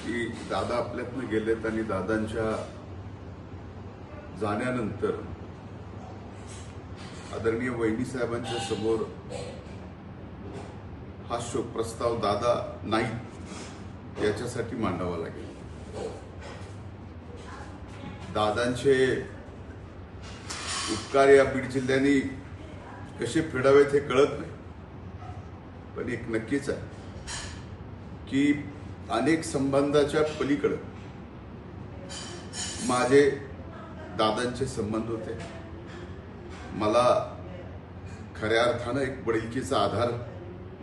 की दादा आपल्यातनं गेलेत आणि दादांच्या जाण्यानंतर आदरणीय वहिनी साहेबांच्या समोर हा शोक प्रस्ताव दादा नाही याच्यासाठी मांडावा लागेल। दादांचे उपकार या बीड जिल्ह्याने कसे फेडावेत हे कळत नाही, पण एक नक्कीच आहे की अनेक संबंधाच्या पलीकडे माझे दादांचे संबंध होते। मला खऱ्या अर्थानं एक वडिलकीचा आधार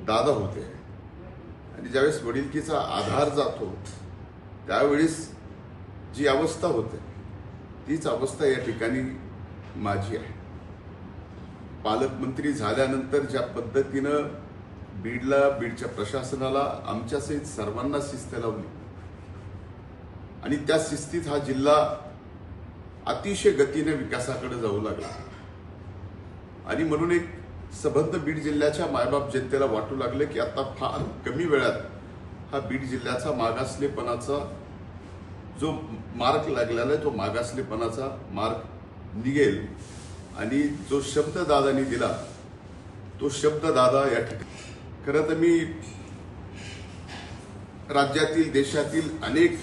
दादा होते आणि ज्यावेळेस वडिलकीचा आधार जातो त्यावेळेस जी अवस्था होते तीच अवस्था या ठिकाणी माझी आहे। पालकमंत्री झाल्यानंतर ज्या पद्धतीनं बीडच्या प्रशासनाला आमच्यासहित सर्वांना शिस्त लावली आणि त्या शिस्तीत हा जिल्हा अतिशय गतीने विकासाकडे जाऊ लागला आणि म्हणून एक सबंध बीड जिल्ह्याच्या मायबाप जनतेला वाटू लागले की आता फार कमी वेळात हा बीड जिल्ह्याचा मागासलेपणाचा जो मार्ग लागलेला आहे तो मागासलेपणाचा मार्ग निघेल आणि जो शब्द दादांनी दिला तो शब्द दादा या ठिकाणी खरं तर मी राज्यातील देशातील अनेक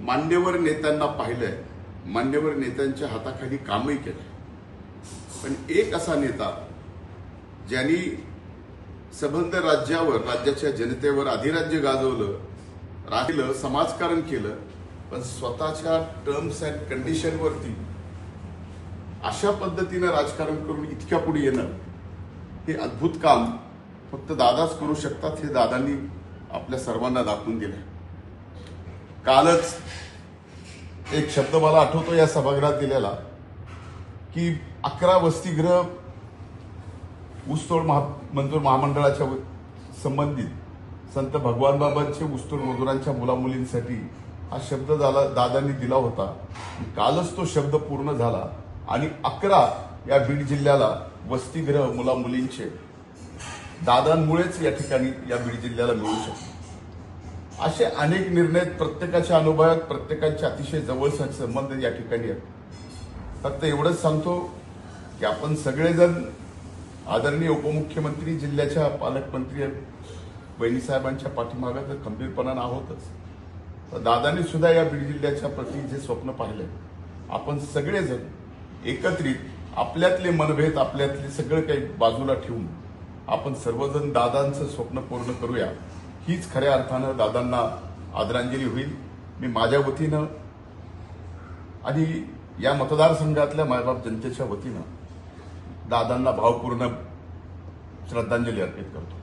मान्यवर नेत्यांना पाहिलंय, मान्यवर नेत्यांच्या हाताखाली कामही केलंय, पण एक असा नेता ज्यांनी सबंध राज्यावर राज्याच्या जनतेवर अधिराज्य गाजवलं, राहिलं, समाजकारण केलं, पण स्वतःच्या टर्म्स अँड कंडिशनवरती अशा पद्धतीनं राजकारण करून इतक्या पुढे येणं हे अद्भुत काम फक्त दादाच करू शकतात हे दादांनी आपल्या सर्वांना दाखवून दिलं। कालच एक शब्द मला आठवतो या सभागृहात दिलेला की 11 वसतिगृह ऊसतोड मंजूर महामंडळाच्या संबंधित संत भगवान बाबांचे ऊसतोड मजुरांच्या मुलामुलींसाठी हा शब्द दादांनी दिला होता। कालच तो शब्द पूर्ण झाला आणि 11 या बीड जिल्ह्याला वसतिगृह मुलामुलींचे दादांमुळेच या ठिकाणी या बीड जिल्ह्याला मिळू शकतो। असे अनेक निर्णय प्रत्येकाच्या अनुभवात प्रत्येकाचे अतिशय जवळचे संबंध या ठिकाणी आहेत। फक्त एवढंच सांगतो की आपण सगळेजण आदरणीय उपमुख्यमंत्री जिल्ह्याच्या पालकमंत्री वहिनी साहेबांच्या पाठीमागे तर खंबीरपणानं आहोतच, तर दादांनी सुद्धा या बीड जिल्ह्याच्या प्रति जे स्वप्न पाहिलंय आपण सगळेजण एकत्रित आपल्यातले मनभेद आपल्यातले सगळं काही बाजूला ठेवून आपण सर्वजण दादांचं स्वप्न पूर्ण करूया, हीच खऱ्या अर्थानं दादांना आदरांजली होईल। मी माझ्या वतीनं आणि या मतदारसंघातल्या मायबाप जनतेच्या वतीनं दादांना भावपूर्ण श्रद्धांजली अर्पित करतो।